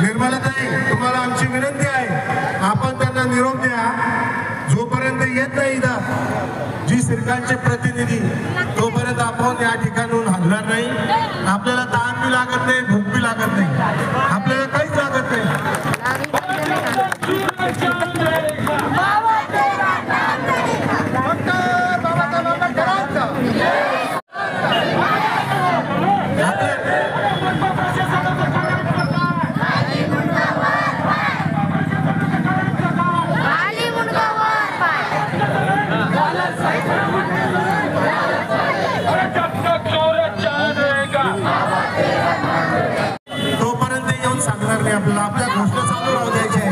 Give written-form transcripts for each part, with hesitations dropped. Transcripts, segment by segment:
निर्मलाताई, तुम्हाला आमची विनंती आहे, आपण त्यांना निरोप द्या. जोपर्यंत येत नाही इथं जी सरकारचे प्रतिनिधी, तोपर्यंत आपण या ठिकाणून हलणार नाही. आपल्याला ताण बी लागत नाही, भूक बी लागत नाही, आपल्याला काहीच लागत नाही. तोपर्यंत येऊन सांगणार नाही आपल्याला, आपल्या घोषणा चालू राहू द्यायच्या आहेत.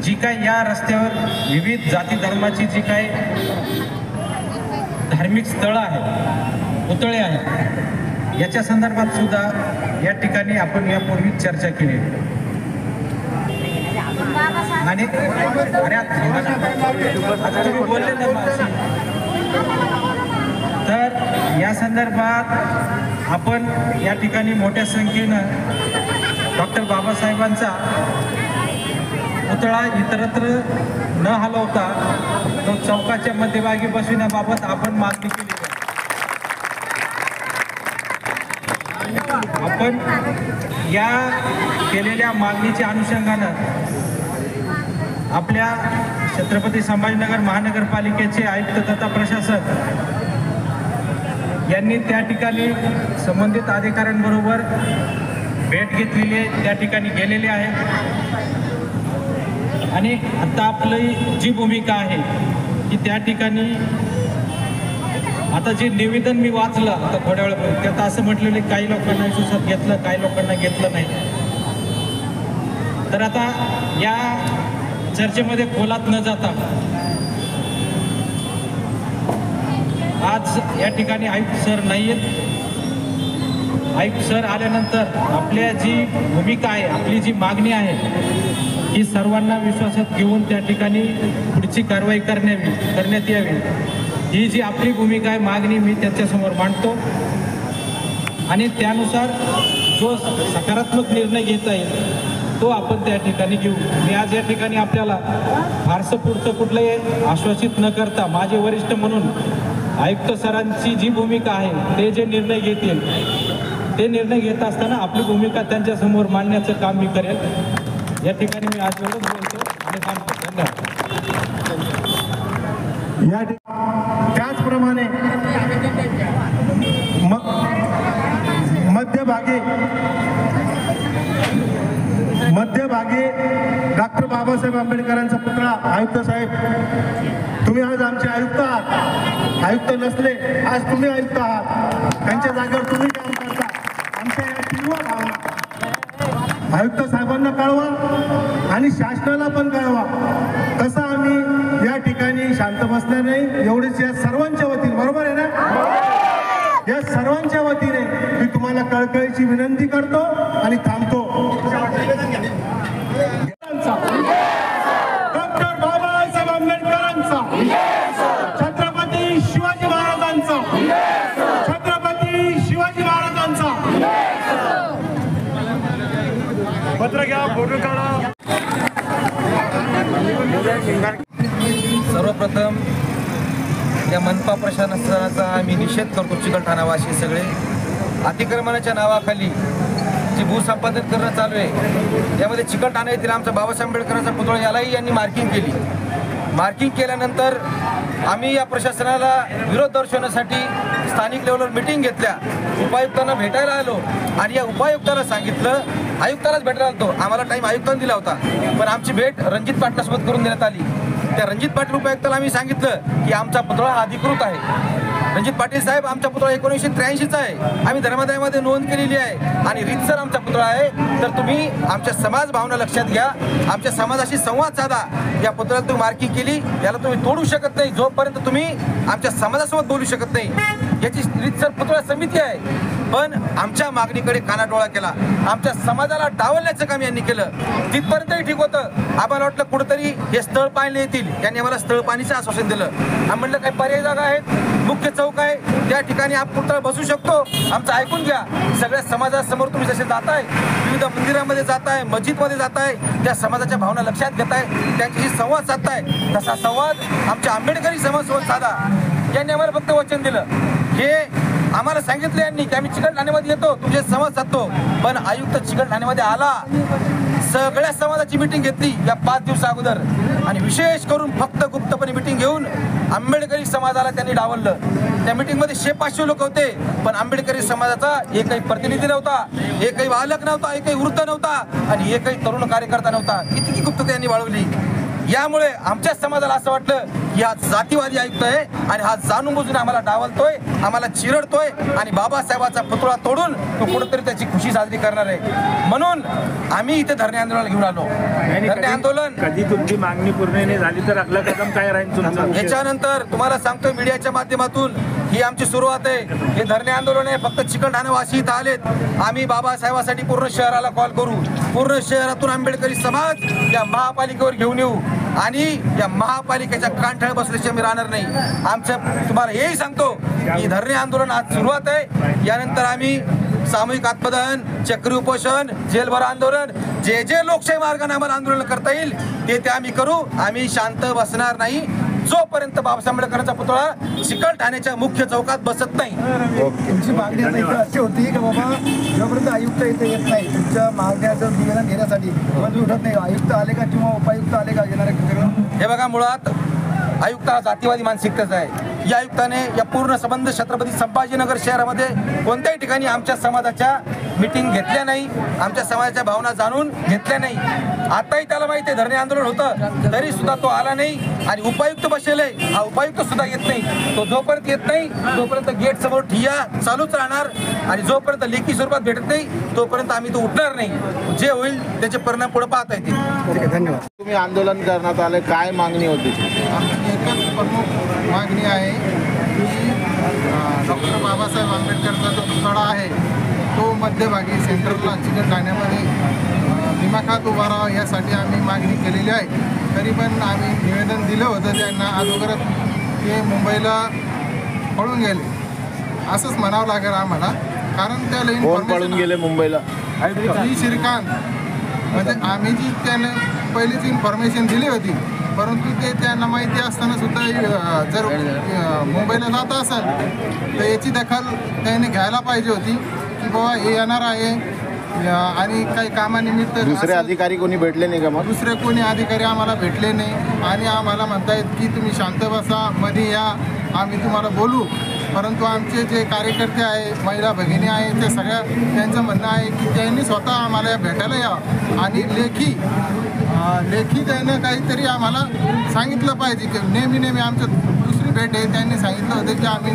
जी काही या रस्त्यावर विविध जाती धर्माची जी काही धार्मिक स्थळं आहेत, पुतळे आहेत, याच्या संदर्भात सुद्धा या ठिकाणी आपण यापूर्वी चर्चा केली आणि आता तुम्ही बोलले ना, तर या संदर्भात आपण या ठिकाणी मोठ्या संख्येनं डॉक्टर बाबासाहेबांचा पुतळा इतरत्र न हलवता तो चौकाच्या मध्यभागी बसविण्याबाबत आपण मागणी केली आहे. आपण या केलेल्या मागणीच्या अनुषंगानं आपल्या छत्रपती संभाजीनगर महानगरपालिकेचे आयुक्त तथा प्रशासक यांनी त्या ठिकाणी संबंधित अधिकाऱ्यांबरोबर भेट घेतलेली आहे, त्या ठिकाणी गेलेले आहेत आणि आता आपली जी भूमिका आहे की त्या ठिकाणी आता जे निवेदन मी वाचलं आता थोड्या वेळापूर्वी, त्यात असं म्हटलेलं काही लोकांना विश्वासात घेतलं, काही लोकांना घेतलं नाही. तर आता या चर्चेमध्ये खोलात न जाता आज या ठिकाणी आयुक्त सर नाही आहेत. आयुक्त सर आल्यानंतर आपल्या जी भूमिका आहे, आपली जी मागणी आहे ही सर्वांना विश्वासात घेऊन त्या ठिकाणी पुढची कारवाई करण्यात यावी, ही जी आपली भूमिका आहे, मागणी मी त्यांच्यासमोर मांडतो आणि त्यानुसार जो सकारात्मक निर्णय घेता येईल तो आपण त्या ठिकाणी घेऊ. मी आज या ठिकाणी आपल्याला फारसं पुढचं कुठलंही आश्वासित न करता माझे वरिष्ठ म्हणून आयुक्त सरांची जी भूमिका आहे, ते जे निर्णय घेतील ते निर्णय घेत असताना आपली भूमिका त्यांच्यासमोर मांडण्याचं काम मी करेल. या ठिकाणी मी आज एवढंच बोलतो आणि थांबतो. धन्यवाद. त्याचप्रमाणे मध्यभागी डॉक्टर बाबासाहेब आंबेडकरांचा पुतळा. आयुक्त साहेब, तुम्ही आज आमचे आयुक्त आहात. आयुक्त नसले आज तुम्ही आयुक्त आहात, त्यांच्या जागेवर तुम्ही काम करता. आमच्या या तीव्र भावना आयुक्त साहेबांना कळवा आणि शासनाला पण कळवा. तसं आम्ही या ठिकाणी शांत बसणार नाही. एवढेच या सर्वांच्या वतीने, बरोबर आहे ना, या सर्वांच्या वतीने मी तुम्हाला कळकळीची विनंती करतो आणि थांबतो. डॉक्टर बाबासाहेब आंबेडकरांचा, छत्रपती शिवाजी महाराजांचा, छत्रपती शिवाजी महाराजांचा. पत्र घ्या, फोटो काढा. सर्वप्रथम या मनपा प्रशासनाचा आम्ही निषेध करतो. चिकलठाणावासी सगळे अतिक्रमणाच्या नावाखाली जी भूसंपादन करणं चालू आहे त्यामध्ये चिकलठाणा येथील आमचा बाबासाहेब आंबेडकरांचा पुतळा यालाही यांनी मार्किंग केली. मार्किंग केल्यानंतर आम्ही या प्रशासनाला विरोध दर्शवण्यासाठी स्थानिक लेवलवर मिटिंग घेतल्या. उपायुक्तांना भेटायला आलो आणि या उपायुक्ताला सांगितलं, आयुक्तालाच भेटायला आलो. आम्हाला टाईम आयुक्तांनी दिला होता, पण आमची भेट रणजित पाटलासोबत करून देण्यात आली. त्या रणजित पाटील उपायुक्ताला आम्ही सांगितलं की आमचा पुतळा हा अधिकृत आहे. रणजित पाटील साहेब, आमचा पुतळा 1983चा आहे, आम्ही धर्मादायामध्ये नोंद केलेली आहे आणि रीतसर आमचा पुतळा आहे. तर तुम्ही आमच्या समाज भावना लक्षात घ्या, आमच्या समाजाशी संवाद साधा. या पुतळ्याला तुम्ही मार्किंग केली, याला तुम्ही तोडू शकत नाही जोपर्यंत तुम्ही आमच्या समाजासोबत बोलू शकत नाही. याची रीतसर पुतळा समिती आहे, पण आमच्या मागणीकडे कानाडोळा केला. आमच्या समाजाला डावलण्याचं काम यांनी केलं. तिथपर्यंतही ठीक होतं. आम्हाला वाटलं कुठंतरी हे स्थळ पाहणे येतील, यांनी आम्हाला स्थळ पाहणीचं आश्वासन दिलं. आम्ही म्हटलं काही पर्याय जागा आहेत, मुख्य चौक आहे, त्या ठिकाणी आपण पुतळा बसू शकतो. आमचं ऐकून घ्या. सगळ्या समाजासमोर तुम्ही जसे जाताय, विविध मंदिरामध्ये जाताय, मस्जिदमध्ये जाताय, त्या समाजाच्या भावना लक्षात घेताय, त्यांच्याशी संवाद साधताय. तसा संवाद आमच्या आंबेडकरी समाजासोबत साधा. यांनी आम्हाला फक्त वचन दिलं. हे आम्हाला सांगितलं यांनी की आम्ही चिकलठाण्यामध्ये येतो, तुमचे संवाद साधतो. पण आयुक्त चिकलठाण्यामध्ये आला, सगळ्या समाजाची मिटिंग घेतली या 5 दिवसा अगोदर आणि विशेष करून फक्त गुप्तपणे मिटिंग घेऊन आंबेडकरी समाजाला त्यांनी डावललं. त्या मिटिंगमध्ये 100-500 लोक होते, पण आंबेडकरी समाजाचा एकही प्रतिनिधी नव्हता, एकही बालक नव्हता, एकही वृद्ध नव्हता आणि एकही तरुण कार्यकर्ता नव्हता. इतकी गुप्तता यांनी वाढवली. यामुळे आमच्या समाजाला असं वाटलं की हा जातीवादी आयुक्त आहे आणि हा जाणून बुजून आम्हाला डावलतोय, आम्हाला चिरडतोय आणि बाबासाहेबाचा पुतळा तोडून तो कुठेतरी त्याची खुशी साजरी करणार आहे. म्हणून आम्ही इथे धरणे आंदोलन घेऊन आलो. धरणे आंदोलन कधी तुमची मागणी पूर्ण नाही झाली तर अगला कदम काय राहील तुमचं? याच्यानंतर तुम्हाला सांगतोय मीडियाच्या माध्यमातून ही आमची सुरुवात आहे. हे धरणे आंदोलन आहे, फक्त चिकलठाणावासी इथं आलेत. आम्ही बाबासाहेबासाठी पूर्ण शहराला कॉल करू, पूर्ण शहरातून आंबेडकरी समाज या महापालिकेवर घेऊन येऊ आणि या महापालिकेच्या कानठळ बसल्याशिवाय आम्ही राहणार नाही. आमचं तुम्हाला हेही सांगतो की धरणे आंदोलन आज सुरुवात आहे. यानंतर आम्ही सामूहिक आत्मदहन, चक्री उपोषण, जेलभर आंदोलन, जे जे लोकशाही मार्गाने आम्हाला आंदोलन करता येईल ते आम्ही करू. आम्ही शांत बसणार नाही जोपर्यंत बाबासाहेब आंबेडकरांचा पुतळा चिकलठाण्याच्या मुख्य चौकात बसत नाही. तुमची मागणी आता अशी होती की बाबा जोपर्यंत आयुक्त इथे येत नाही तुमच्या मागण्याचं निवेदन घेण्यासाठी बंद उठत नाही. आयुक्त आले का किंवा उपायुक्त आले का येणारे सगळं? हे बघा, मुळात आयुक्त हा जातीवादी मानसिकतेचा आहे. या आयुक्ताने या पूर्ण संबंध छत्रपती संभाजीनगर शहरामध्ये कोणत्याही ठिकाणी आमच्या समाजाच्या मिटिंग घेतल्या नाही, आमच्या समाजाच्या भावना जाणून घेतल्या नाही. आताही त्याला माहिती आहे धरणे आंदोलन होतं, तरी सुद्धा तो आला नाही आणि उपायुक्त बसेले, हा उपायुक्त सुद्धा येत नाही. तो जोपर्यंत येत नाही तोपर्यंत गेट समोर ठिय्या चालूच राहणार आणि जोपर्यंत लेखी स्वरूपात भेटत नाही तोपर्यंत आम्ही तो उठणार नाही. जे होईल त्याचे परिणाम पुढे पाहता येतील. धन्यवाद. तुम्ही आंदोलन करण्यात आले, काय मागणी होती? आमची एकच प्रमुख मागणी आहे की डॉक्टर बाबासाहेब आंबेडकरचा जो पुतळा आहे तो मध्यभागी सेंट्रलला चिकलठाण्यामध्ये दिमाखात उभा राहावा यासाठी आम्ही मागणी केलेली आहे. तरी पण आम्ही निवेदन दिलं होतं त्यांना, अगोदरच ते मुंबईला पळून गेले असंच म्हणावं लागेल आम्हाला. कारण त्याला कोण पळून गेले मुंबईला? जी श्रीकांत, म्हणजे आम्ही जी त्याने पहिलीच इन्फॉर्मेशन दिली होती, परंतु ते त्यांना माहिती असताना सुद्धा जर मुंबईला जात असेल तर याची दखल त्याने घ्यायला पाहिजे होती की बाबा हे येणार आहे आणि काही कामानिमित्त. दुसरे अधिकारी कोणी भेटले नाही का? मग दुसरे कोणी अधिकारी आम्हाला भेटले नाही आणि आम्हाला म्हणतायत की तुम्ही शांत बसा, मध्ये या, आम्ही तुम्हाला बोलू. परंतु आमचे जे कार्यकर्ते आहे, महिला भगिनी आहे, ते सगळ्या त्यांचं म्हणणं आहे की त्यांनी स्वतः आम्हाला भेटायला यावं आणि लेखी त्यानं काहीतरी आम्हाला सांगितलं पाहिजे की नेहमी आमचं दुसरी भेट आहे, त्यांनी सांगितलं होतं की आम्ही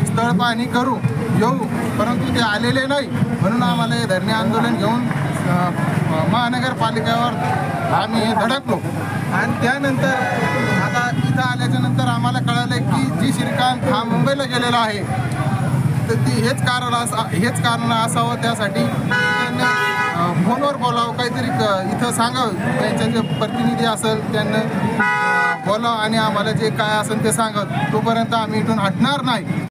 स्थळ पाहणी करू येऊ, परंतु ते आलेले नाही. म्हणून आम्हाला हे धरणे आंदोलन घेऊन महानगरपालिकेवर आम्ही हे धडकलो. आणि त्यानंतर आता इथं आल्याच्या नंतर आम्हाला कळालं की जी श्रीकांत हा मुंबईला गेलेला आहे, तर हेच कारण असावं. त्यासाठी त्यांना फोनवर बोलावं, काहीतरी इथं सांगावं, त्यांचे जे प्रतिनिधी असेल त्यांना बोलावं आणि आम्हाला जे काय असेल ते सांगत. तोपर्यंत आम्ही इथून हटणार नाही.